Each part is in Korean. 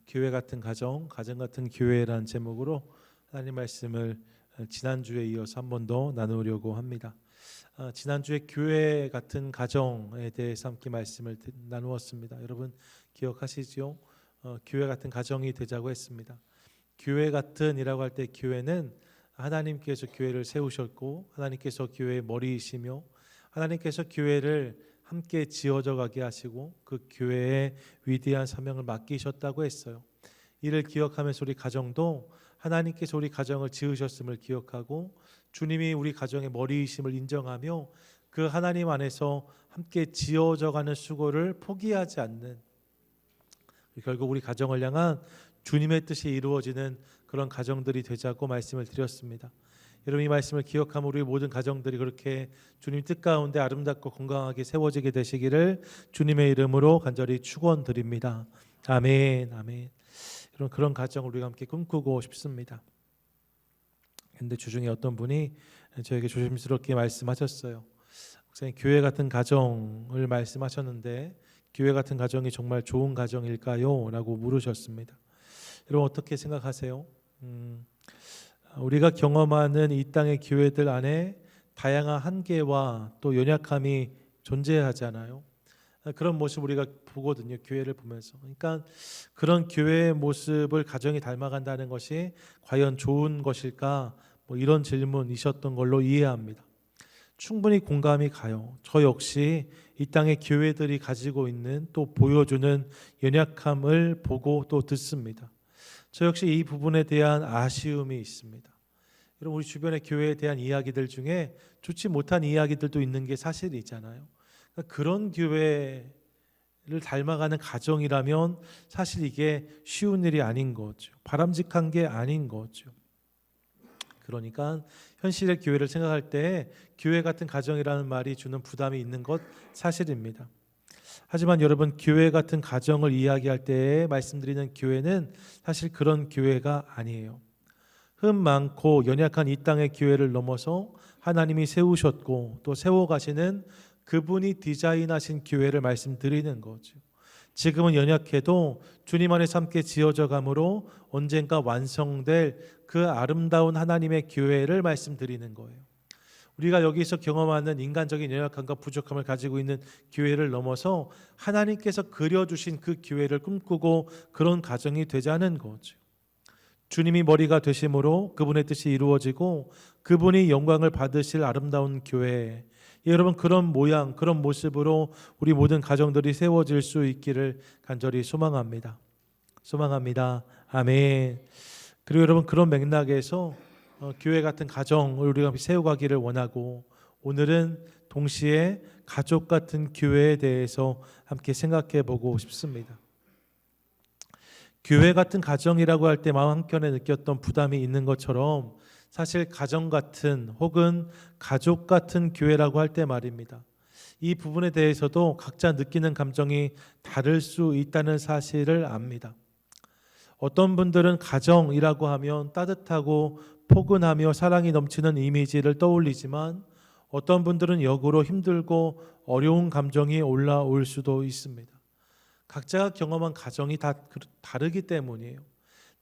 교회 같은 가정, 가정 같은 교회라는 제목으로 하나님 말씀을 지난주에 이어서 한 번 더 나누려고 합니다. 지난주에 교회 같은 가정에 대해서 함께 말씀을 나누었습니다. 여러분 기억하시죠? 교회 같은 가정이 되자고 했습니다. 교회 같은이라고 할 때 교회는 하나님께서 교회를 세우셨고 하나님께서 교회의 머리이시며 하나님께서 교회를 함께 지어져 가게 하시고 그 교회의 위대한 사명을 맡기셨다고 했어요. 이를 기억하면서 우리 가정도 하나님께서 우리 가정을 지으셨음을 기억하고 주님이 우리 가정의 머리이심을 인정하며 그 하나님 안에서 함께 지어져 가는 수고를 포기하지 않는, 결국 우리 가정을 향한 주님의 뜻이 이루어지는 그런 가정들이 되자고 말씀을 드렸습니다. 여러분 이 말씀을 기억하면 우리 모든 가정들이 그렇게 주님 뜻 가운데 아름답고 건강하게 세워지게 되시기를 주님의 이름으로 간절히 축원드립니다. 아멘, 아멘. 여러분 그런 가정을 우리가 함께 꿈꾸고 싶습니다. 그런데 주중에 어떤 분이 저에게 조심스럽게 말씀하셨어요. 목사님, 교회 같은 가정을 말씀하셨는데 교회 같은 가정이 정말 좋은 가정일까요? 라고 물으셨습니다. 여러분 어떻게 생각하세요? 우리가 경험하는 이 땅의 교회들 안에 다양한 한계와 또 연약함이 존재하잖아요. 그런 모습 우리가 보거든요. 교회를 보면서. 그러니까 그런 교회의 모습을 가정이 닮아간다는 것이 과연 좋은 것일까? 이런 질문이셨던 걸로 이해합니다. 충분히 공감이 가요. 저 역시 이 땅의 교회들이 가지고 있는 또 보여주는 연약함을 보고 또 듣습니다. 저 역시 이 부분에 대한 아쉬움이 있습니다. 여러분 우리 주변의 교회에 대한 이야기들 중에 좋지 못한 이야기들도 있는 게 사실이잖아요. 그러니까 그런 교회를 닮아가는 가정이라면 사실 이게 쉬운 일이 아닌 거죠. 바람직한 게 아닌 거죠. 그러니까 현실의 교회를 생각할 때 교회 같은 가정이라는 말이 주는 부담이 있는 것 사실입니다. 하지만 여러분 교회 같은 가정을 이야기할 때 말씀드리는 교회는 사실 그런 교회가 아니에요. 흠 많고 연약한 이 땅의 교회를 넘어서 하나님이 세우셨고 또 세워가시는 그분이 디자인하신 교회를 말씀드리는 거죠. 지금은 연약해도 주님 안에서 함께 지어져 가므로 언젠가 완성될 그 아름다운 하나님의 교회를 말씀드리는 거예요. 우리가 여기서 경험하는 인간적인 연약함과 부족함을 가지고 있는 교회를 넘어서 하나님께서 그려주신 그 교회를 꿈꾸고 그런 가정이 되자는 거죠. 주님이 머리가 되심으로 그분의 뜻이 이루어지고 그분이 영광을 받으실 아름다운 교회, 여러분 그런 모양 그런 모습으로 우리 모든 가정들이 세워질 수 있기를 간절히 소망합니다. 소망합니다. 아멘. 그리고 여러분 그런 맥락에서 교회 같은 가정을 우리가 세워가기를 원하고 오늘은 동시에 가족 같은 교회에 대해서 함께 생각해 보고 싶습니다. 교회 같은 가정이라고 할 때 마음 한켠에 느꼈던 부담이 있는 것처럼 사실 가정 같은 혹은 가족 같은 교회라고 할 때 말입니다. 이 부분에 대해서도 각자 느끼는 감정이 다를 수 있다는 사실을 압니다. 어떤 분들은 가정이라고 하면 따뜻하고 포근하며 사랑이 넘치는 이미지를 떠올리지만 어떤 분들은 역으로 힘들고 어려운 감정이 올라올 수도 있습니다. 각자가 경험한 가정이 다 다르기 때문이에요.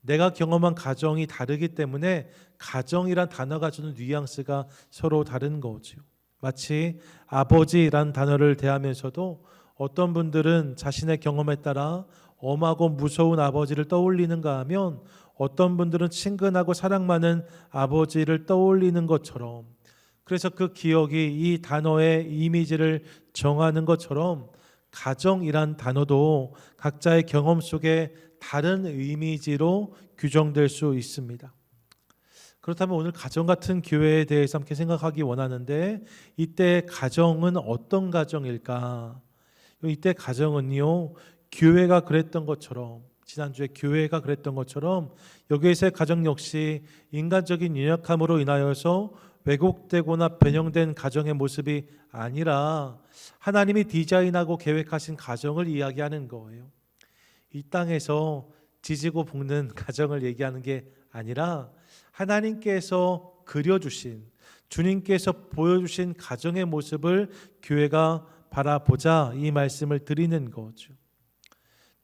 내가 경험한 가정이 다르기 때문에 가정이란 단어가 주는 뉘앙스가 서로 다른 거죠. 마치 아버지란 단어를 대하면서도 어떤 분들은 자신의 경험에 따라 엄하고 무서운 아버지를 떠올리는가 하면 어떤 분들은 친근하고 사랑 많은 아버지를 떠올리는 것처럼, 그래서 그 기억이 이 단어의 이미지를 정하는 것처럼 가정이란 단어도 각자의 경험 속에 다른 이미지로 규정될 수 있습니다. 그렇다면 오늘 가정 같은 교회에 대해서 함께 생각하기 원하는데 이때 가정은 어떤 가정일까? 이때 가정은요, 교회가 그랬던 것처럼, 지난주에 교회가 그랬던 것처럼 여기에서의 가정 역시 인간적인 연약함으로 인하여서 왜곡되거나 변형된 가정의 모습이 아니라 하나님이 디자인하고 계획하신 가정을 이야기하는 거예요. 이 땅에서 지지고 볶는 가정을 얘기하는 게 아니라 하나님께서 그려주신, 주님께서 보여주신 가정의 모습을 교회가 바라보자, 이 말씀을 드리는 거죠.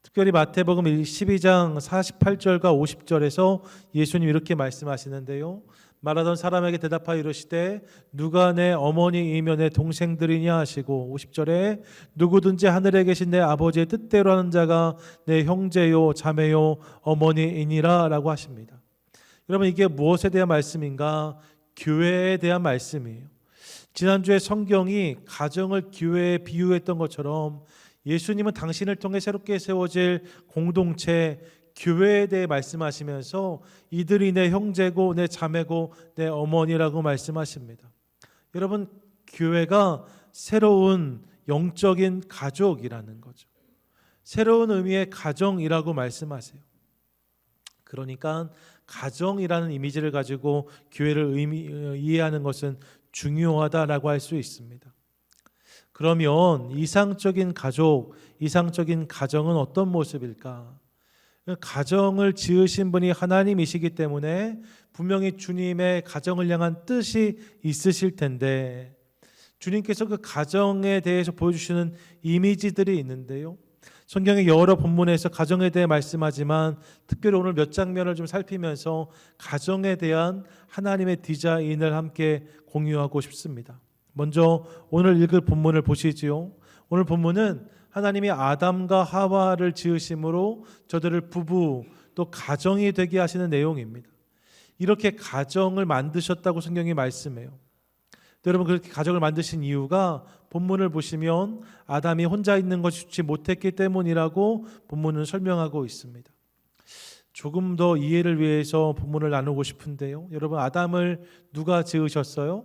특별히 마태복음 12장 48절과 50절에서 예수님 이렇게 말씀하시는데요. 말하던 사람에게 대답하여 이르시되 누가 내 어머니이며 내 동생들이냐 하시고 50절에 누구든지 하늘에 계신 내 아버지의 뜻대로 하는 자가 내 형제요 자매요 어머니이니라 라고 하십니다. 여러분, 이게 무엇에 대한 말씀인가? 교회에 대한 말씀이에요. 지난주에 성경이 가정을 교회에 비유했던 것처럼 예수님은 당신을 통해 새롭게 세워질 공동체 교회에 대해 말씀하시면서 이들이 내 형제고 내 자매고 내 어머니라고 말씀하십니다. 여러분, 교회가 새로운 영적인 가족이라는 거죠. 새로운 의미의 가정이라고 말씀하세요. 그러니까 가정이라는 이미지를 가지고 교회를 이해하는 것은 중요하다라고 할 수 있습니다. 그러면 이상적인 가족, 이상적인 가정은 어떤 모습일까? 가정을 지으신 분이 하나님이시기 때문에 분명히 주님의 가정을 향한 뜻이 있으실 텐데 주님께서 그 가정에 대해서 보여주시는 이미지들이 있는데요. 성경의 여러 본문에서 가정에 대해 말씀하지만 특별히 오늘 몇 장면을 좀 살피면서 가정에 대한 하나님의 디자인을 함께 공유하고 싶습니다. 먼저 오늘 읽을 본문을 보시지요. 오늘 본문은 하나님이 아담과 하와를 지으심으로 저들을 부부 또 가정이 되게 하시는 내용입니다. 이렇게 가정을 만드셨다고 성경이 말씀해요. 여러분, 그렇게 가정을 만드신 이유가 본문을 보시면 아담이 혼자 있는 것이 좋지 못했기 때문이라고 본문은 설명하고 있습니다. 조금 더 이해를 위해서 본문을 나누고 싶은데요. 여러분, 아담을 누가 지으셨어요?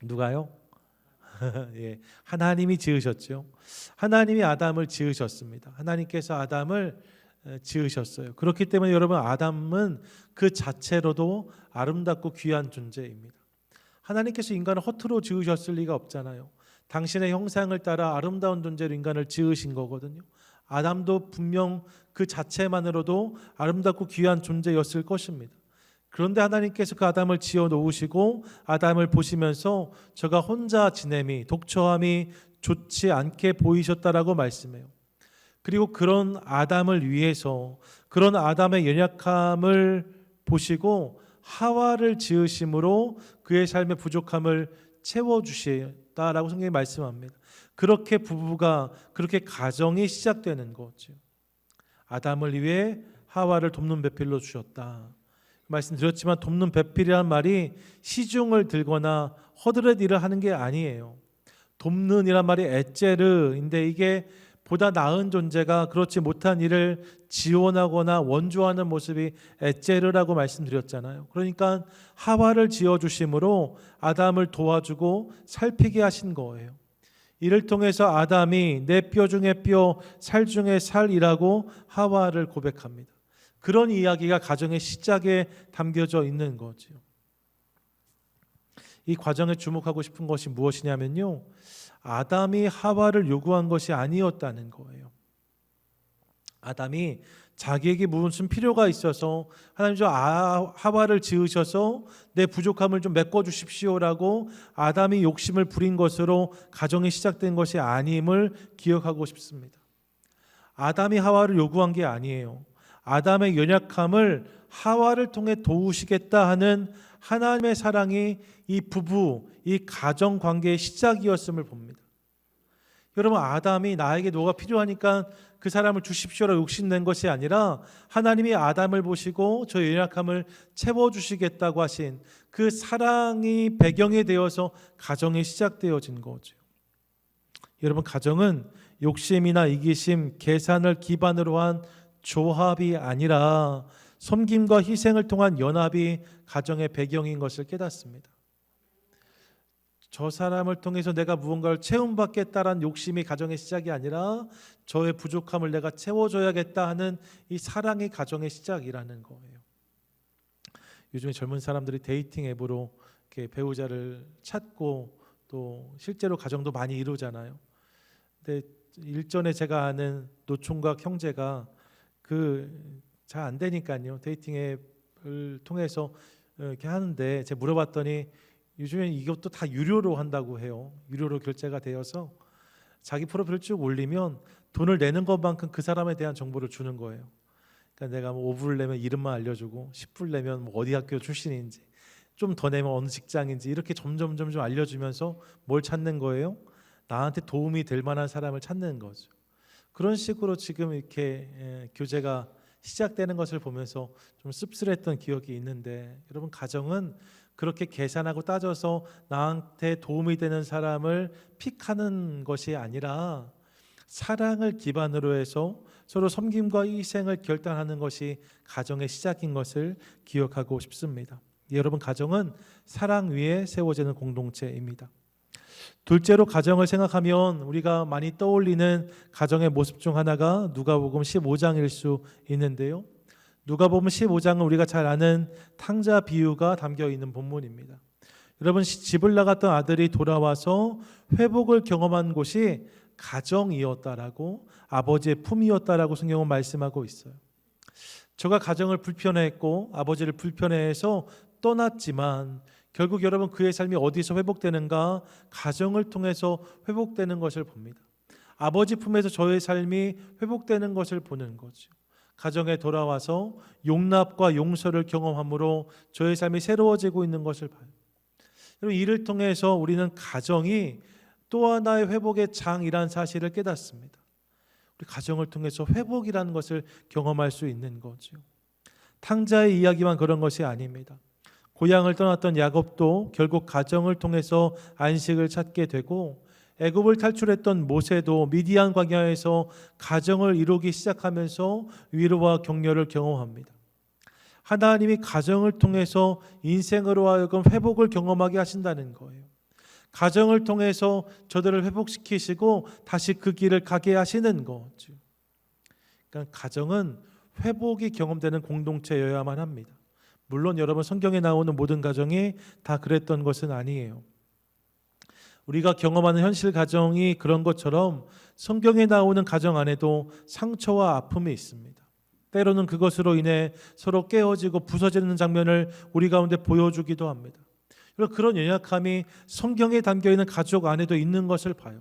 누가요? 예, 하나님이 지으셨죠. 하나님이 아담을 지으셨습니다. 하나님께서 아담을 지으셨어요. 그렇기 때문에 여러분, 아담은 그 자체로도 아름답고 귀한 존재입니다. 하나님께서 인간을 허투루 지으셨을 리가 없잖아요. 당신의 형상을 따라 아름다운 존재로 인간을 지으신 거거든요. 아담도 분명 그 자체만으로도 아름답고 귀한 존재였을 것입니다. 그런데 하나님께서 그 아담을 지어 놓으시고 아담을 보시면서 저가 혼자 지냄이, 독처함이 좋지 않게 보이셨다라고 말씀해요. 그리고 그런 아담을 위해서, 그런 아담의 연약함을 보시고 하와를 지으심으로 그의 삶의 부족함을 채워주셨다라고 성경이 말씀합니다. 그렇게 부부가, 그렇게 가정이 시작되는 거죠. 아담을 위해 하와를 돕는 배필로 주셨다. 말씀드렸지만 돕는 배필이라는 말이 시중을 들거나 허드렛 일을 하는 게 아니에요. 돕는 이란 말이 에제르인데 이게 보다 나은 존재가 그렇지 못한 일을 지원하거나 원조하는 모습이 에제르라고 말씀드렸잖아요. 그러니까 하와를 지어주심으로 아담을 도와주고 살피게 하신 거예요. 이를 통해서 아담이 내 뼈 중에 뼈, 살 중에 살이라고 하와를 고백합니다. 그런 이야기가 가정의 시작에 담겨져 있는 거죠. 이 과정에 주목하고 싶은 것이 무엇이냐면요, 아담이 하와를 요구한 것이 아니었다는 거예요. 아담이 자기에게 무슨 필요가 있어서 하나님 저 하와를 지으셔서 내 부족함을 좀 메꿔주십시오라고 아담이 욕심을 부린 것으로 가정이 시작된 것이 아님을 기억하고 싶습니다. 아담이 하와를 요구한 게 아니에요. 아담의 연약함을 하와를 통해 도우시겠다 하는 하나님의 사랑이 이 부부, 이 가정 관계의 시작이었음을 봅니다. 여러분, 아담이 나에게 뭐가 필요하니까 그 사람을 주십시오라고 욕심낸 것이 아니라 하나님이 아담을 보시고 저 연약함을 채워주시겠다고 하신 그 사랑이 배경이 되어서 가정이 시작되어진 거죠. 여러분, 가정은 욕심이나 이기심, 계산을 기반으로 한 조합이 아니라 섬김과 희생을 통한 연합이 가정의 배경인 것을 깨닫습니다. 저 사람을 통해서 내가 무언가를 채움받겠다라는 욕심이 가정의 시작이 아니라 저의 부족함을 내가 채워줘야겠다 하는 이 사랑이 가정의 시작이라는 거예요. 요즘에 젊은 사람들이 데이팅 앱으로 이렇게 배우자를 찾고 또 실제로 가정도 많이 이루잖아요. 근데 일전에 제가 아는 노총각 형제가 잘 안 되니까요, 데이팅 앱을 통해서 이렇게 하는데 제가 물어봤더니 요즘엔 이것도 다 유료로 한다고 해요. 유료로 결제가 되어서 자기 프로필을 쭉 올리면 돈을 내는 것만큼 그 사람에 대한 정보를 주는 거예요. 그러니까 내가 뭐 5불 내면 이름만 알려주고 10불 내면 뭐 어디 학교 출신인지 좀 더 내면 어느 직장인지 이렇게 점점 알려주면서 뭘 찾는 거예요? 나한테 도움이 될 만한 사람을 찾는 거죠. 그런 식으로 지금 이렇게 교제가 시작되는 것을 보면서 좀 씁쓸했던 기억이 있는데, 여러분 가정은 그렇게 계산하고 따져서 나한테 도움이 되는 사람을 픽하는 것이 아니라 사랑을 기반으로 해서 서로 섬김과 희생을 결단하는 것이 가정의 시작인 것을 기억하고 싶습니다. 여러분, 가정은 사랑 위에 세워지는 공동체입니다. 둘째로 가정을 생각하면 우리가 많이 떠올리는 가정의 모습 중 하나가 누가복음 15장일 수 있는데요. 누가복음 15장은 우리가 잘 아는 탕자 비유가 담겨 있는 본문입니다. 여러분, 집을 나갔던 아들이 돌아와서 회복을 경험한 곳이 가정이었다라고, 아버지의 품이었다라고 성경은 말씀하고 있어요. 저가 가정을 불편해했고 아버지를 불편해해서 떠났지만 결국 여러분 그의 삶이 어디서 회복되는가? 가정을 통해서 회복되는 것을 봅니다. 아버지 품에서 저의 삶이 회복되는 것을 보는 거죠. 가정에 돌아와서 용납과 용서를 경험함으로 저의 삶이 새로워지고 있는 것을 봐요. 여러분, 이를 통해서 우리는 가정이 또 하나의 회복의 장이라는 사실을 깨닫습니다. 우리 가정을 통해서 회복이라는 것을 경험할 수 있는 거죠. 탕자의 이야기만 그런 것이 아닙니다. 고향을 떠났던 야곱도 결국 가정을 통해서 안식을 찾게 되고, 애굽을 탈출했던 모세도 미디안 광야에서 가정을 이루기 시작하면서 위로와 격려를 경험합니다. 하나님이 가정을 통해서 인생으로 하여금 회복을 경험하게 하신다는 거예요. 가정을 통해서 저들을 회복시키시고 다시 그 길을 가게 하시는 거죠. 그러니까 가정은 회복이 경험되는 공동체여야만 합니다. 물론 여러분, 성경에 나오는 모든 가정이 다 그랬던 것은 아니에요. 우리가 경험하는 현실 가정이 그런 것처럼 성경에 나오는 가정 안에도 상처와 아픔이 있습니다. 때로는 그것으로 인해 서로 깨어지고 부서지는 장면을 우리 가운데 보여주기도 합니다. 그런 연약함이 성경에 담겨있는 가족 안에도 있는 것을 봐요.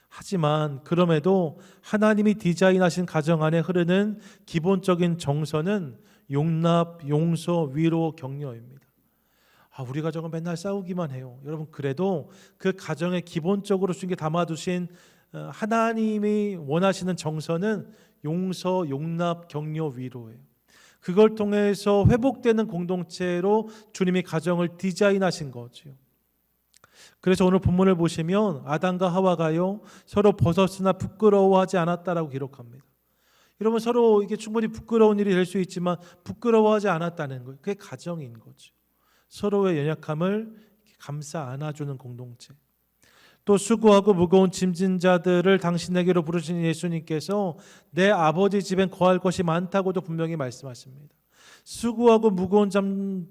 하지만 그럼에도 하나님이 디자인하신 가정 안에 흐르는 기본적인 정서는 용납, 용서, 위로, 격려입니다. 우리 가정은 맨날 싸우기만 해요. 여러분, 그래도 그 가정에 기본적으로 주신 게 담아두신 하나님이 원하시는 정서는 용서, 용납, 격려, 위로예요. 그걸 통해서 회복되는 공동체로 주님이 가정을 디자인하신 거죠. 그래서 오늘 본문을 보시면 아담과 하와가요 서로 벗었으나 부끄러워하지 않았다라고 기록합니다. 여러분, 서로 이게 충분히 부끄러운 일이 될 수 있지만 부끄러워하지 않았다는 거예요. 그게 가정인 거죠. 서로의 연약함을 감싸 안아주는 공동체. 또 수고하고 무거운 짐진 자들을 당신에게로 부르신 예수님께서 내 아버지 집엔 거할 것이 많다고도 분명히 말씀하십니다. 수고하고 무거운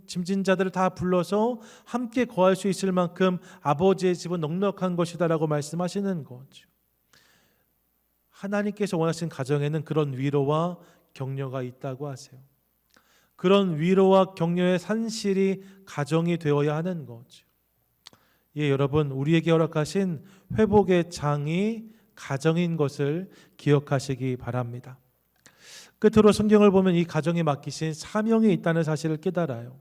짐진 자들을 다 불러서 함께 거할 수 있을 만큼 아버지의 집은 넉넉한 것이다라고 말씀하시는 거죠. 하나님께서 원하시는 가정에는 그런 위로와 격려가 있다고 하세요. 그런 위로와 격려의 산실이 가정이 되어야 하는 거죠. 여러분, 우리에게 허락하신 회복의 장이 가정인 것을 기억하시기 바랍니다. 끝으로 성경을 보면 이 가정에 맡기신 사명이 있다는 사실을 깨달아요.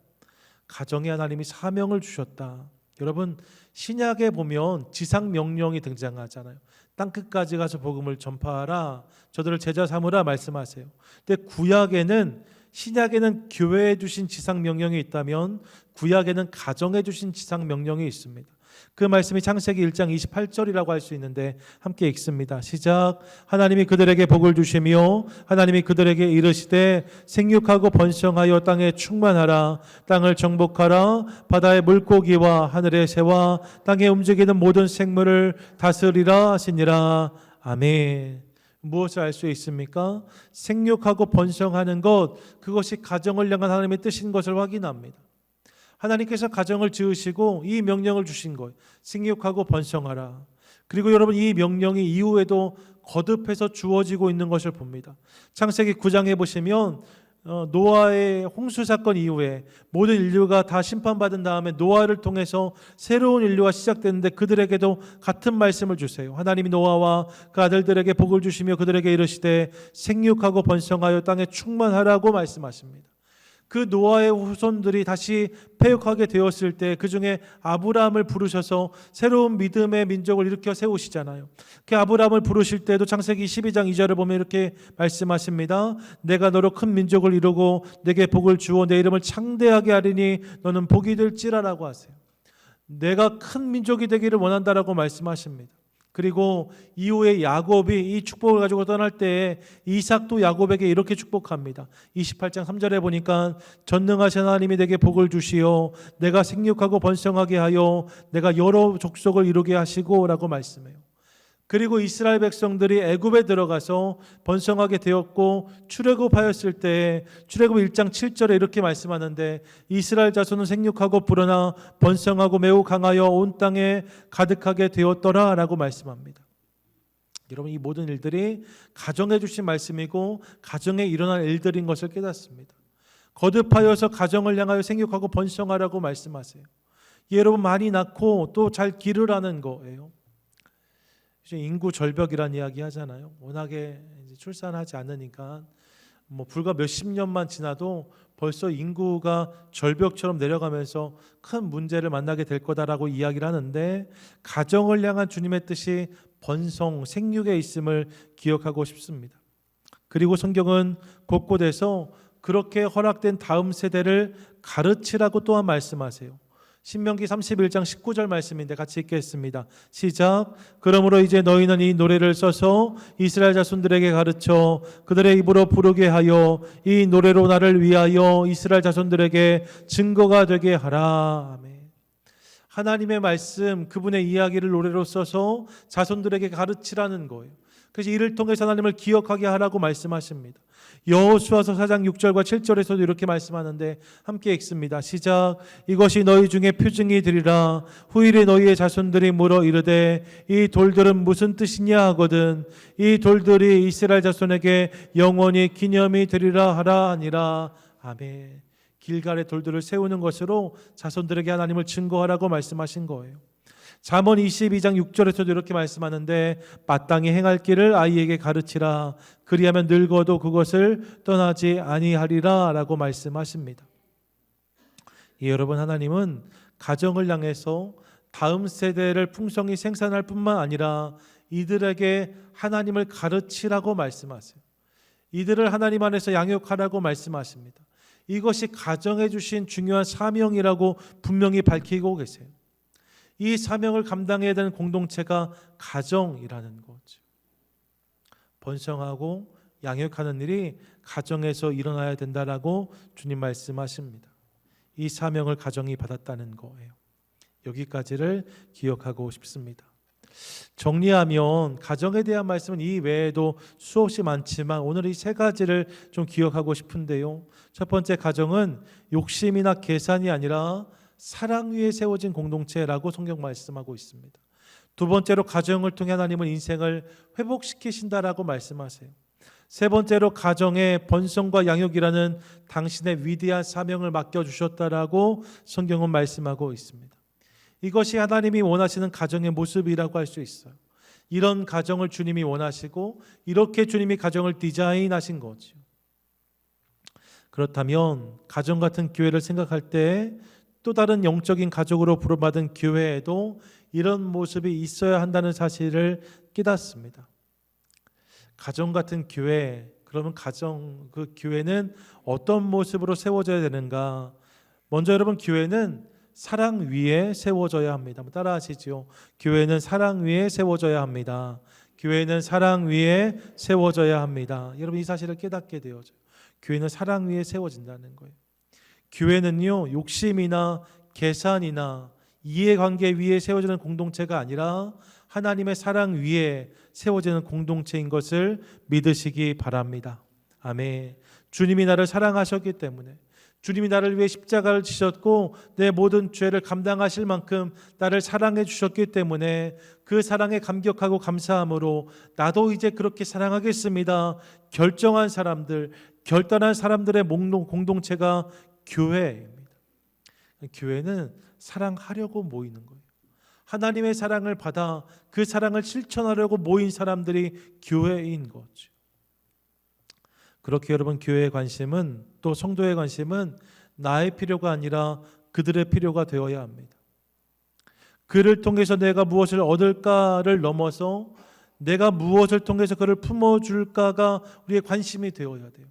가정에 하나님이 사명을 주셨다. 여러분, 신약에 보면 지상 명령이 등장하잖아요. 땅끝까지 가서 복음을 전파하라, 저들을 제자 삼으라 말씀하세요. 근데 구약에는, 신약에는 교회에 주신 지상 명령이 있다면 구약에는 가정에 주신 지상 명령이 있습니다. 그 말씀이 창세기 1장 28절이라고 할 수 있는데 함께 읽습니다. 시작. 하나님이 그들에게 복을 주시며 하나님이 그들에게 이르시되 생육하고 번성하여 땅에 충만하라, 땅을 정복하라, 바다의 물고기와 하늘의 새와 땅에 움직이는 모든 생물을 다스리라 하시니라. 아멘. 무엇을 알 수 있습니까? 생육하고 번성하는 것, 그것이 가정을 향한 하나님의 뜻인 것을 확인합니다. 하나님께서 가정을 지으시고 이 명령을 주신 거예요. 생육하고 번성하라. 그리고 여러분, 이 명령이 이후에도 거듭해서 주어지고 있는 것을 봅니다. 창세기 9장에 보시면 노아의 홍수 사건 이후에 모든 인류가 다 심판받은 다음에 노아를 통해서 새로운 인류가 시작되는데 그들에게도 같은 말씀을 주세요. 하나님이 노아와 그 아들들에게 복을 주시며 그들에게 이르시되 생육하고 번성하여 땅에 충만하라고 말씀하십니다. 그 노아의 후손들이 다시 패역하게 되었을 때 그 중에 아브라함을 부르셔서 새로운 믿음의 민족을 일으켜 세우시잖아요. 그 아브라함을 부르실 때도 창세기 12장 2절을 보면 이렇게 말씀하십니다. 내가 너로 큰 민족을 이루고 내게 복을 주어 내 이름을 창대하게 하리니 너는 복이 될지라라고 하세요. 내가 큰 민족이 되기를 원한다라고 말씀하십니다. 그리고 이후에 야곱이 이 축복을 가지고 떠날 때 이삭도 야곱에게 이렇게 축복합니다. 28장 3절에 보니까 전능하신 하나님이 내게 복을 주시어 내가 생육하고 번성하게 하여 내가 여러 족속을 이루게 하시고 라고 말씀해요. 그리고 이스라엘 백성들이 애굽에 들어가서 번성하게 되었고 출애굽하였을 때 출애굽 1장 7절에 이렇게 말씀하는데 이스라엘 자손은 생육하고 불어나 번성하고 매우 강하여 온 땅에 가득하게 되었더라 라고 말씀합니다. 여러분, 이 모든 일들이 가정해 주신 말씀이고 가정에 일어난 일들인 것을 깨닫습니다. 거듭하여서 가정을 향하여 생육하고 번성하라고 말씀하세요. 여러분, 많이 낳고 또 잘 기르라는 거예요. 인구 절벽이라는 이야기 하잖아요. 워낙에 이제 출산하지 않으니까 불과 몇십 년만 지나도 벌써 인구가 절벽처럼 내려가면서 큰 문제를 만나게 될 거다라고 이야기를 하는데 가정을 향한 주님의 뜻이 번성, 생육에 있음을 기억하고 싶습니다. 그리고 성경은 곳곳에서 그렇게 허락된 다음 세대를 가르치라고 또한 말씀하세요. 신명기 31장 19절 말씀인데 같이 읽겠습니다. 시작. 그러므로 이제 너희는 이 노래를 써서 이스라엘 자손들에게 가르쳐 그들의 입으로 부르게 하여 이 노래로 나를 위하여 이스라엘 자손들에게 증거가 되게 하라. 아멘. 하나님의 말씀, 그분의 이야기를 노래로 써서 자손들에게 가르치라는 거예요. 그래서 이를 통해서 하나님을 기억하게 하라고 말씀하십니다. 여호수아서 4장 6절과 7절에서도 이렇게 말씀하는데 함께 읽습니다. 시작. 이것이 너희 중에 표징이 되리라. 후일에 너희의 자손들이 물어 이르되 이 돌들은 무슨 뜻이냐 하거든 이 돌들이 이스라엘 자손에게 영원히 기념이 되리라 하라 하니라. 아멘. 길갈의 돌들을 세우는 것으로 자손들에게 하나님을 증거하라고 말씀하신 거예요. 잠언 22장 6절에서도 이렇게 말씀하는데 마땅히 행할 길을 아이에게 가르치라. 그리하면 늙어도 그것을 떠나지 아니하리라 라고 말씀하십니다. 여러분, 하나님은 가정을 향해서 다음 세대를 풍성히 생산할 뿐만 아니라 이들에게 하나님을 가르치라고 말씀하세요. 이들을 하나님 안에서 양육하라고 말씀하십니다. 이것이 가정에 주신 중요한 사명이라고 분명히 밝히고 계세요. 이 사명을 감당해야 되는 공동체가 가정이라는 거죠. 번성하고 양육하는 일이 가정에서 일어나야 된다라고 주님 말씀하십니다. 이 사명을 가정이 받았다는 거예요. 여기까지를 기억하고 싶습니다. 정리하면 가정에 대한 말씀은 이 외에도 수없이 많지만 오늘 이 세 가지를 좀 기억하고 싶은데요. 첫 번째, 가정은 욕심이나 계산이 아니라 사랑 위에 세워진 공동체라고 성경 말씀하고 있습니다. 두 번째로, 가정을 통해 하나님은 인생을 회복시키신다라고 말씀하세요. 세 번째로, 가정의 번성과 양육이라는 당신의 위대한 사명을 맡겨주셨다라고 성경은 말씀하고 있습니다. 이것이 하나님이 원하시는 가정의 모습이라고 할 수 있어요. 이런 가정을 주님이 원하시고 이렇게 주님이 가정을 디자인하신 거죠. 그렇다면 가정 같은 교회를 생각할 때 또 다른 영적인 가족으로 부름받은 교회에도 이런 모습이 있어야 한다는 사실을 깨닫습니다. 가정 같은 교회, 그러면 그 교회는 어떤 모습으로 세워져야 되는가? 먼저 여러분, 교회는 사랑 위에 세워져야 합니다. 따라 하시죠. 교회는 사랑 위에 세워져야 합니다. 교회는 사랑 위에 세워져야 합니다. 여러분, 이 사실을 깨닫게 되어져요. 교회는 사랑 위에 세워진다는 거예요. 교회는요, 욕심이나 계산이나 이해관계 위에 세워지는 공동체가 아니라 하나님의 사랑 위에 세워지는 공동체인 것을 믿으시기 바랍니다. 아멘. 주님이 나를 사랑하셨기 때문에, 주님이 나를 위해 십자가를 지셨고 내 모든 죄를 감당하실 만큼 나를 사랑해 주셨기 때문에 그 사랑에 감격하고 감사함으로 나도 이제 그렇게 사랑하겠습니다. 결정한 사람들, 결단한 사람들의 공동체가 교회입니다. 교회는 사랑하려고 모이는 거예요. 하나님의 사랑을 받아 그 사랑을 실천하려고 모인 사람들이 교회인 거죠. 그렇게 여러분, 교회의 관심은, 또 성도의 관심은 나의 필요가 아니라 그들의 필요가 되어야 합니다. 그를 통해서 내가 무엇을 얻을까를 넘어서 내가 무엇을 통해서 그를 품어줄까가 우리의 관심이 되어야 돼요.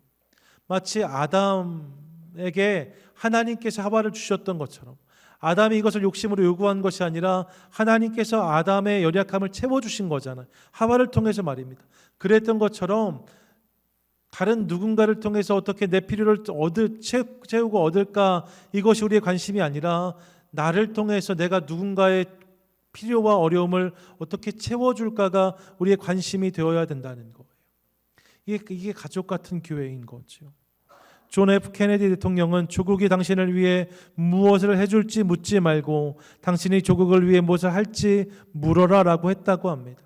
마치 아담에게 하나님께서 하와를 주셨던 것처럼, 아담이 이것을 욕심으로 요구한 것이 아니라 하나님께서 아담의 연약함을 채워주신 거잖아요. 하와를 통해서 말입니다. 그랬던 것처럼 다른 누군가를 통해서 어떻게 내 필요를 채우고 얻을까, 이것이 우리의 관심이 아니라 나를 통해서 내가 누군가의 필요와 어려움을 어떻게 채워줄까가 우리의 관심이 되어야 된다는 거예요. 이게 가족 같은 교회인 거죠. 존 F 케네디 대통령은 조국이 당신을 위해 무엇을 해줄지 묻지 말고 당신이 조국을 위해 무엇을 할지 물어라 라고 했다고 합니다.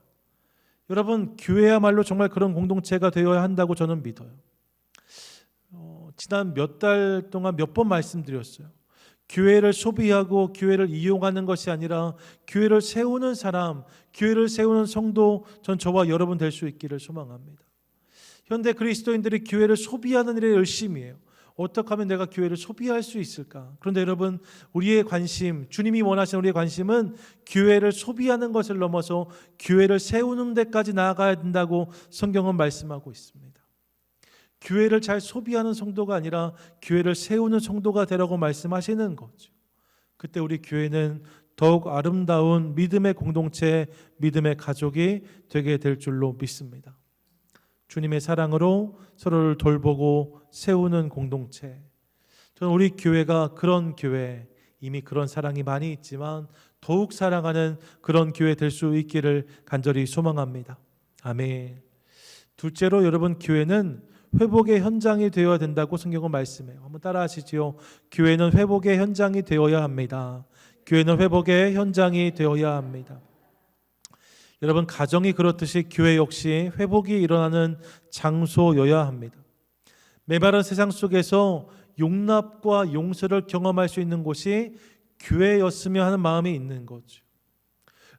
여러분, 교회야말로 정말 그런 공동체가 되어야 한다고 저는 믿어요. 지난 몇 달 동안 몇 번 말씀드렸어요. 교회를 소비하고 교회를 이용하는 것이 아니라 교회를 세우는 사람, 교회를 세우는 성도, 전 저와 여러분 될 수 있기를 소망합니다. 현대 그리스도인들이 교회를 소비하는 일에 열심히 해요. 어떻게 하면 내가 교회를 소비할 수 있을까? 그런데 여러분, 우리의 관심, 주님이 원하시는 우리의 관심은 교회를 소비하는 것을 넘어서 교회를 세우는 데까지 나아가야 된다고 성경은 말씀하고 있습니다. 교회를 잘 소비하는 성도가 아니라 교회를 세우는 성도가 되라고 말씀하시는 거죠. 그때 우리 교회는 더욱 아름다운 믿음의 공동체, 믿음의 가족이 되게 될 줄로 믿습니다. 주님의 사랑으로 서로를 돌보고 세우는 공동체. 저는 우리 교회가 그런 교회, 이미 그런 사랑이 많이 있지만 더욱 사랑하는 그런 교회 될 수 있기를 간절히 소망합니다. 아멘. 둘째로 여러분, 교회는 회복의 현장이 되어야 된다고 성경은 말씀해요. 한번 따라 하시지요. 교회는 회복의 현장이 되어야 합니다. 교회는 회복의 현장이 되어야 합니다. 여러분, 가정이 그렇듯이 교회 역시 회복이 일어나는 장소여야 합니다. 메마른 세상 속에서 용납과 용서를 경험할 수 있는 곳이 교회였으면 하는 마음이 있는 거죠.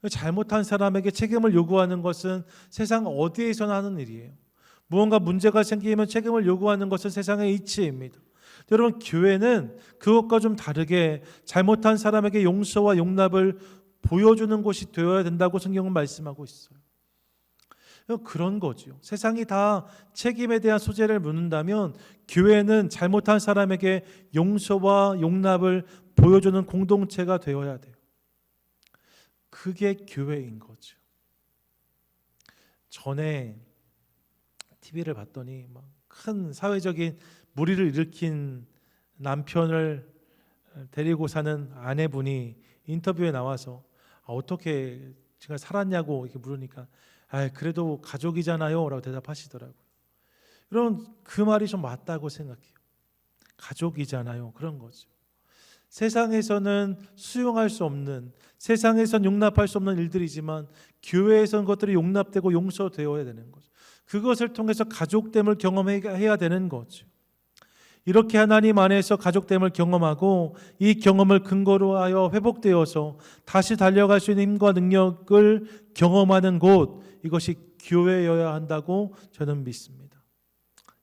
잘못한 사람에게 책임을 요구하는 것은 세상 어디에서나 하는 일이에요. 무언가 문제가 생기면 책임을 요구하는 것은 세상의 이치입니다. 여러분, 교회는 그것과 좀 다르게 잘못한 사람에게 용서와 용납을 보여주는 곳이 되어야 된다고 성경은 말씀하고 있어요. 그런 거죠. 세상이 다 책임에 대한 소재를 묻는다면 교회는 잘못한 사람에게 용서와 용납을 보여주는 공동체가 되어야 돼요. 그게 교회인 거죠. 전에 TV를 봤더니 막 큰 사회적인 물의를 일으킨 남편을 데리고 사는 아내분이 인터뷰에 나와서 어떻게 제가 살았냐고 이렇게 물으니까 그래도 가족이잖아요 라고 대답하시더라고요. 여러분, 그 말이 좀 맞다고 생각해요. 가족이잖아요. 그런 거죠. 세상에서는 수용할 수 없는, 세상에선 용납할 수 없는 일들이지만 교회에서는 그것들이 용납되고 용서되어야 되는 거죠. 그것을 통해서 가족됨을 경험해야 되는 거죠. 이렇게 하나님 안에서 가족됨을 경험하고 이 경험을 근거로 하여 회복되어서 다시 달려갈 수 있는 힘과 능력을 경험하는 곳, 이것이 교회여야 한다고 저는 믿습니다.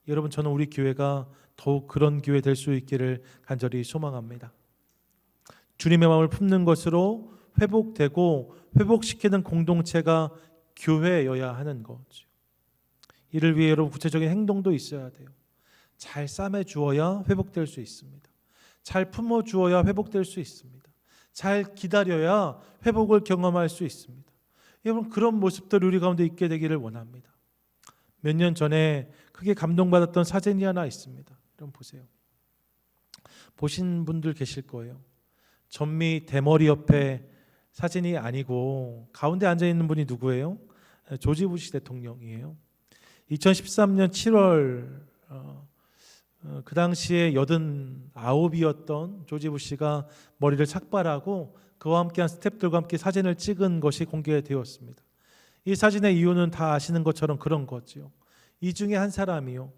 여러분, 저는 우리 교회가 더욱 그런 교회 될 수 있기를 간절히 소망합니다. 주님의 마음을 품는 것으로 회복되고 회복시키는 공동체가 교회여야 하는 거죠. 이를 위해 여러분, 구체적인 행동도 있어야 돼요. 잘 싸매 주어야 회복될 수 있습니다. 잘 품어 주어야 회복될 수 있습니다. 잘 기다려야 회복을 경험할 수 있습니다. 여러분, 그런 모습들 우리 가운데 있게 되기를 원합니다. 몇 년 전에 크게 감동받았던 사진이 하나 있습니다. 여러분 보세요. 보신 분들 계실 거예요. 전미 대머리 옆에 사진이 아니고 가운데 앉아 있는 분이 누구예요? 조지 부시 대통령이에요. 2013년 7월 그 당시에 89이었던 조지 부시가 머리를 삭발하고 그와 함께한 스태프들과 함께 사진을 찍은 것이 공개되었습니다. 이 사진의 이유는 다 아시는 것처럼 그런 거죠. 이 중에 한 사람이요,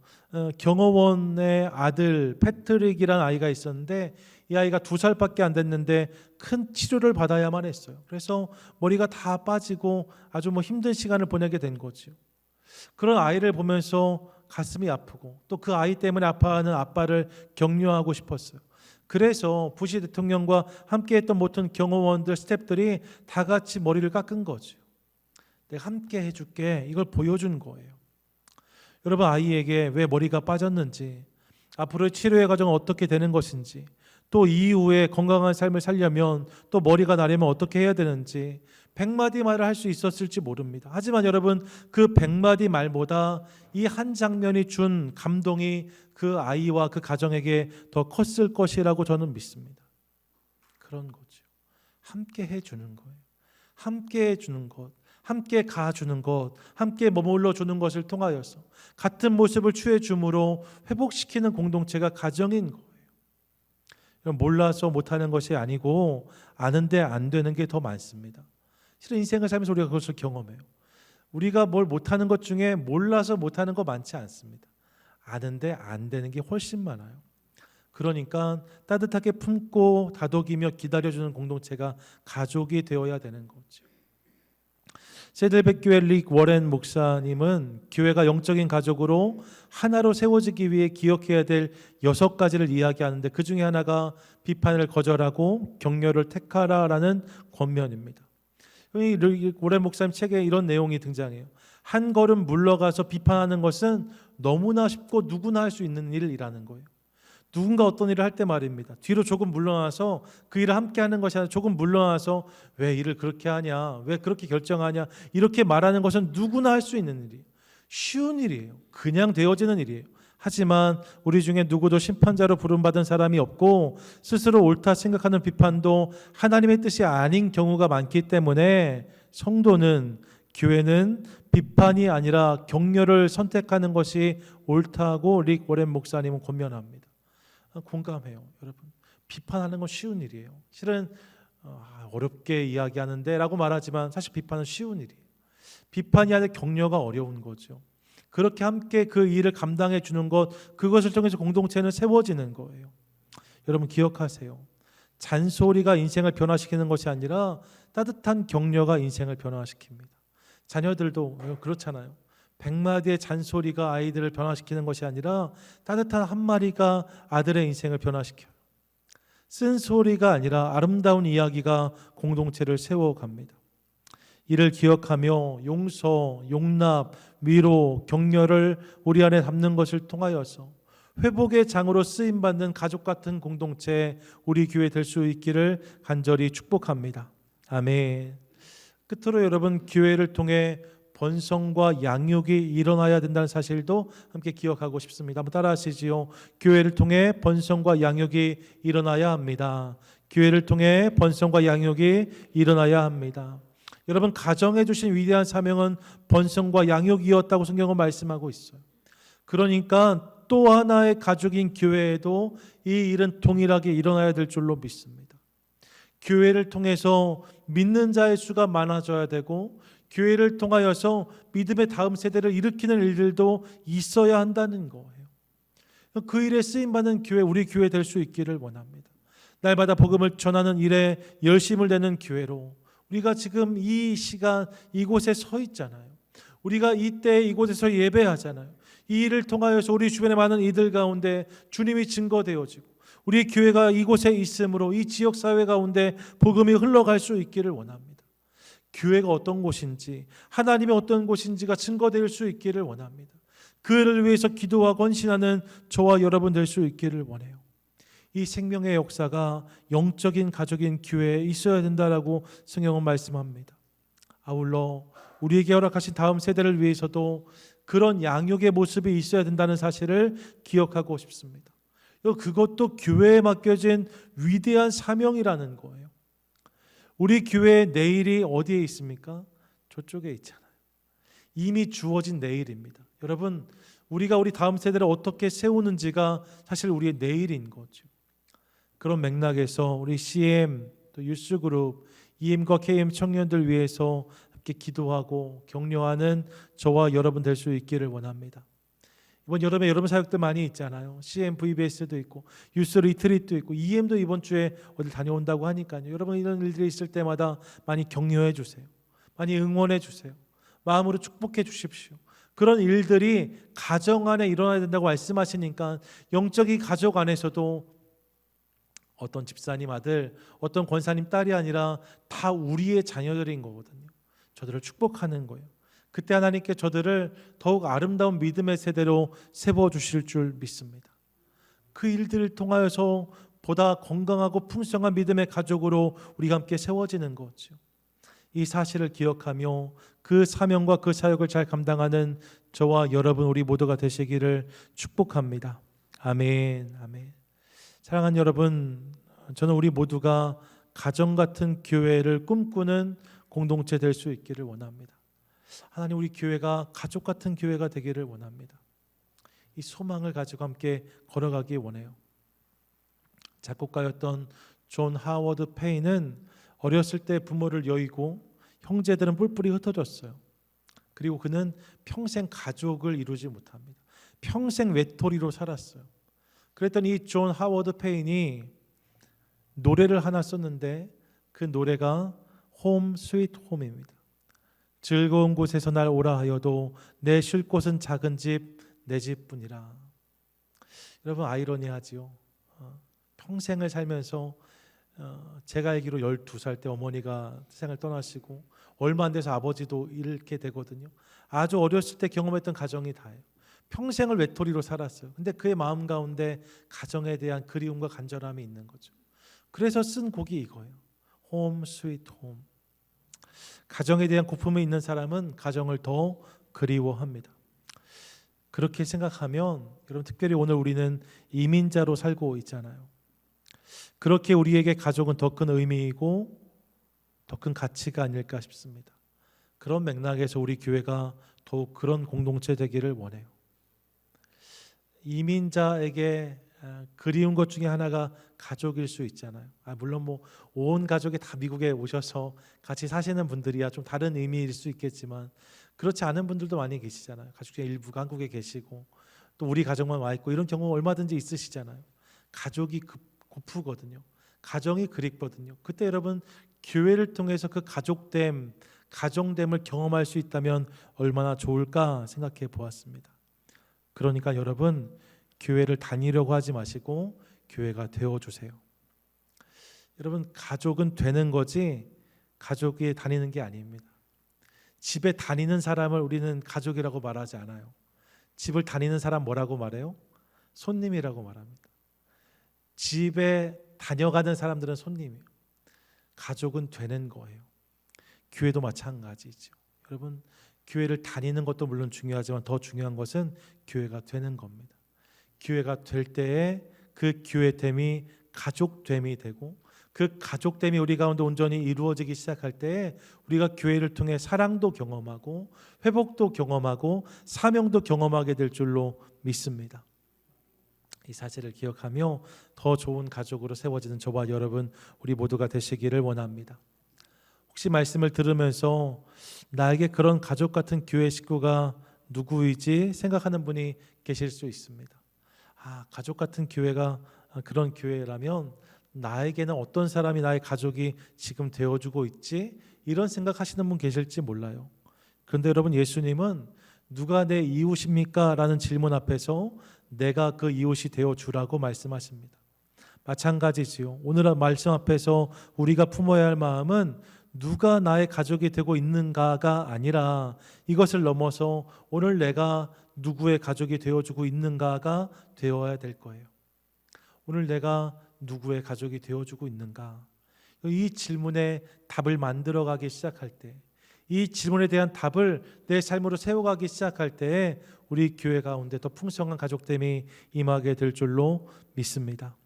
경호원의 아들 패트릭이라는 아이가 있었는데 이 아이가 2살밖에 안 됐는데 큰 치료를 받아야만 했어요. 그래서 머리가 다 빠지고 아주 힘든 시간을 보내게 된 거죠. 그런 아이를 보면서 가슴이 아프고 또 그 아이 때문에 아파하는 아빠를 격려하고 싶었어요. 그래서 부시 대통령과 함께했던 모든 경호원들, 스태프들이 다 같이 머리를 깎은 거죠. 내가 함께 해줄게, 이걸 보여준 거예요. 여러분, 아이에게 왜 머리가 빠졌는지, 앞으로의 치료의 과정은 어떻게 되는 것인지, 또 이후에 건강한 삶을 살려면 또 머리가 나려면 어떻게 해야 되는지 100마디 말을 할 수 있었을지 모릅니다. 하지만 여러분, 그 100마디 말보다 이 한 장면이 준 감동이 그 아이와 그 가정에게 더 컸을 것이라고 저는 믿습니다. 그런 거죠. 함께 해주는 거예요. 함께 해주는 것, 함께 가주는 것, 함께 머물러 주는 것을 통하여서 같은 모습을 취해 줌으로 회복시키는 공동체가 가정인 거예요. 몰라서 못하는 것이 아니고 아는데 안 되는 게 더 많습니다. 실은 인생을 살면서 우리가 그것을 경험해요. 우리가 뭘 못하는 것 중에 몰라서 못하는 거 많지 않습니다. 아는데 안 되는 게 훨씬 많아요. 그러니까 따뜻하게 품고 다독이며 기다려주는 공동체가 가족이 되어야 되는 거죠. 세들백교회 릭 워렌 목사님은 교회가 영적인 가족으로 하나로 세워지기 위해 기억해야 될 6가지를 이야기하는데 그 중에 하나가 비판을 거절하고 격려를 택하라라는 권면입니다. 이 워렌 목사님 책에 이런 내용이 등장해요. 한 걸음 물러가서 비판하는 것은 너무나 쉽고 누구나 할 수 있는 일이라는 거예요. 누군가 어떤 일을 할 때 말입니다. 뒤로 조금 물러나서 그 일을 함께 하는 것이 아니라 조금 물러나서 왜 일을 그렇게 하냐, 왜 그렇게 결정하냐, 이렇게 말하는 것은 누구나 할 수 있는 일이에요. 쉬운 일이에요. 그냥 되어지는 일이에요. 하지만 우리 중에 누구도 심판자로 부름받은 사람이 없고 스스로 옳다 생각하는 비판도 하나님의 뜻이 아닌 경우가 많기 때문에 성도는, 교회는 비판이 아니라 격려를 선택하는 것이 옳다고 릭 워렌 목사님은 권면합니다. 공감해요. 여러분, 비판하는 건 쉬운 일이에요. 실은 어렵게 이야기하는데 라고 말하지만 사실 비판은 쉬운 일이에요. 비판이 아니라 격려가 어려운 거죠. 그렇게 함께 그 일을 감당해 주는 것, 그것을 통해서 공동체는 세워지는 거예요. 여러분 기억하세요. 잔소리가 인생을 변화시키는 것이 아니라 따뜻한 격려가 인생을 변화시킵니다. 자녀들도 그렇잖아요. 100마디의 잔소리가 아이들을 변화시키는 것이 아니라 따뜻한 한마디가 아들의 인생을 변화시켜요. 쓴소리가 아니라 아름다운 이야기가 공동체를 세워갑니다. 이를 기억하며 용서, 용납, 위로, 격려를 우리 안에 담는 것을 통하여서 회복의 장으로 쓰임받는 가족 같은 공동체, 우리 교회 될 수 있기를 간절히 축복합니다. 아멘. 끝으로 여러분, 교회를 통해 번성과 양육이 일어나야 된다는 사실도 함께 기억하고 싶습니다. 한번 따라하시지요. 교회를 통해 번성과 양육이 일어나야 합니다. 교회를 통해 번성과 양육이 일어나야 합니다. 여러분, 가정에 주신 위대한 사명은 번성과 양육이었다고 성경은 말씀하고 있어요. 그러니까 또 하나의 가족인 교회에도 이 일은 동일하게 일어나야 될 줄로 믿습니다. 교회를 통해서 믿는 자의 수가 많아져야 되고, 교회를 통하여서 믿음의 다음 세대를 일으키는 일들도 있어야 한다는 거예요. 그 일에 쓰임받는 교회, 우리 교회 될 수 있기를 원합니다. 날마다 복음을 전하는 일에 열심을 내는 교회로 우리가 지금 이 시간 이곳에 서 있잖아요. 우리가 이때 이곳에서 예배하잖아요. 이 일을 통하여서 우리 주변의 많은 이들 가운데 주님이 증거되어지고 우리 교회가 이곳에 있으므로 이 지역사회 가운데 복음이 흘러갈 수 있기를 원합니다. 교회가 어떤 곳인지, 하나님의 어떤 곳인지가 증거될 수 있기를 원합니다. 그를 위해서 기도하고 헌신하는 저와 여러분 될 수 있기를 원해요. 이 생명의 역사가 영적인 가족인 교회에 있어야 된다라고 성경은 말씀합니다. 아울러 우리에게 허락하신 다음 세대를 위해서도 그런 양육의 모습이 있어야 된다는 사실을 기억하고 싶습니다. 그것도 교회에 맡겨진 위대한 사명이라는 거예요. 우리 교회의 내일이 어디에 있습니까? 저쪽에 있잖아요. 이미 주어진 내일입니다. 여러분, 우리가 우리 다음 세대를 어떻게 세우는지가 사실 우리의 내일인 거죠. 그런 맥락에서 우리 CM 또 유스그룹 EM과 KM 청년들 위해서 함께 기도하고 격려하는 저와 여러분 될 수 있기를 원합니다. 이번 여름에 여름 사역들 많이 있잖아요. CM VBS도 있고 유스 리트릿도 있고 EM도 이번 주에 어디 다녀온다고 하니까요. 여러분 이런 일들이 있을 때마다 많이 격려해 주세요. 많이 응원해 주세요. 마음으로 축복해 주십시오. 그런 일들이 가정 안에 일어나야 된다고 말씀하시니까 영적인 가족 안에서도 어떤 집사님 아들, 어떤 권사님 딸이 아니라 다 우리의 자녀들인 거거든요. 저들을 축복하는 거예요. 그때 하나님께 저들을 더욱 아름다운 믿음의 세대로 세워주실 줄 믿습니다. 그 일들을 통하여서 보다 건강하고 풍성한 믿음의 가족으로 우리가 함께 세워지는 거죠. 이 사실을 기억하며 그 사명과 그 사역을 잘 감당하는 저와 여러분 우리 모두가 되시기를 축복합니다. 아멘, 아멘. 사랑하는 여러분, 저는 우리 모두가 가정 같은 교회를 꿈꾸는 공동체 될 수 있기를 원합니다. 하나님, 우리 교회가 가족 같은 교회가 되기를 원합니다. 이 소망을 가지고 함께 걸어가기 원해요. 작곡가였던 존 하워드 페인은 어렸을 때 부모를 여의고 형제들은 뿔뿔이 흩어졌어요. 그리고 그는 평생 가족을 이루지 못합니다. 평생 외톨이로 살았어요. 그랬더니 이 존 하워드 페인이 노래를 하나 썼는데 그 노래가 홈 스위트 홈입니다. 즐거운 곳에서 날 오라 하여도 내 쉴 곳은 작은 집, 내 집뿐이라. 여러분, 아이러니하지요. 평생을 살면서 제가 알기로 12살 때 어머니가 세상을 떠나시고 얼마 안 돼서 아버지도 잃게 되거든요. 아주 어렸을 때 경험했던 가정이 다예요. 평생을 외톨이로 살았어요. 근데 그의 마음 가운데 가정에 대한 그리움과 간절함이 있는 거죠. 그래서 쓴 곡이 이거예요. 홈 스위트 홈. 가정에 대한 고품이 있는 사람은 가정을 더 그리워합니다. 그렇게 생각하면 여러분, 특별히 오늘 우리는 이민자로 살고 있잖아요. 그렇게 우리에게 가족은 더 큰 의미이고 더 큰 가치가 아닐까 싶습니다. 그런 맥락에서 우리 교회가 더욱 그런 공동체 되기를 원해요. 이민자에게 그리운 것 중에 하나가 가족일 수 있잖아요. 물론 온 가족이 다 미국에 오셔서 같이 사시는 분들이야 좀 다른 의미일 수 있겠지만 그렇지 않은 분들도 많이 계시잖아요. 가족 중에 일부가 한국에 계시고 또 우리 가족만 와 있고 이런 경우 얼마든지 있으시잖아요. 가족이 고프거든요. 가정이 그립거든요. 그때 여러분, 교회를 통해서 그 가족됨, 가정됨을 경험할 수 있다면 얼마나 좋을까 생각해 보았습니다. 그러니까 여러분, 교회를 다니려고 하지 마시고 교회가 되어주세요. 여러분, 가족은 되는 거지 가족이 다니는 게 아닙니다. 집에 다니는 사람을 우리는 가족이라고 말하지 않아요. 집을 다니는 사람 뭐라고 말해요? 손님이라고 말합니다. 집에 다녀가는 사람들은 손님이에요. 가족은 되는 거예요. 교회도 마찬가지죠. 여러분, 교회를 다니는 것도 물론 중요하지만 더 중요한 것은 교회가 되는 겁니다. 교회가 될 때에 그 교회됨이 가족됨이 되고 그 가족됨이 우리 가운데 온전히 이루어지기 시작할 때에 우리가 교회를 통해 사랑도 경험하고 회복도 경험하고 사명도 경험하게 될 줄로 믿습니다. 이 사실을 기억하며 더 좋은 가족으로 세워지는 저와 여러분 우리 모두가 되시기를 원합니다. 혹시 말씀을 들으면서 나에게 그런 가족 같은 교회 식구가 누구이지 생각하는 분이 계실 수 있습니다. 가족 같은 교회가 그런 교회라면 나에게는 어떤 사람이 나의 가족이 지금 되어주고 있지? 이런 생각하시는 분 계실지 몰라요. 그런데 여러분, 예수님은 누가 내 이웃입니까? 라는 질문 앞에서 내가 그 이웃이 되어주라고 말씀하십니다. 마찬가지지요. 오늘 말씀 앞에서 우리가 품어야 할 마음은 누가 나의 가족이 되고 있는가가 아니라 이것을 넘어서 오늘 내가 누구의 가족이 되어주고 있는가가 되어야 될 거예요. 오늘 내가 누구의 가족이 되어주고 있는가? 이 질문에 답을 만들어가기 시작할 때, 이 질문에 대한 답을 내 삶으로 세워가기 시작할 때에 우리 교회 가운데 더 풍성한 가족됨이 임하게 될 줄로 믿습니다.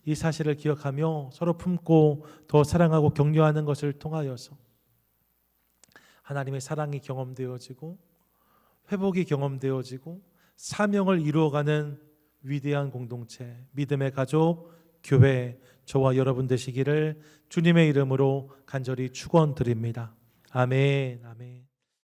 이 사실을 기억하며 서로 품고 더 사랑하고 격려하는 것을 통하여서 하나님의 사랑이 경험되어지고 회복이 경험되어지고 사명을 이루어가는 위대한 공동체, 믿음의 가족, 교회, 저와 여러분 되시기를 주님의 이름으로 간절히 축원드립니다. 아멘, 아멘.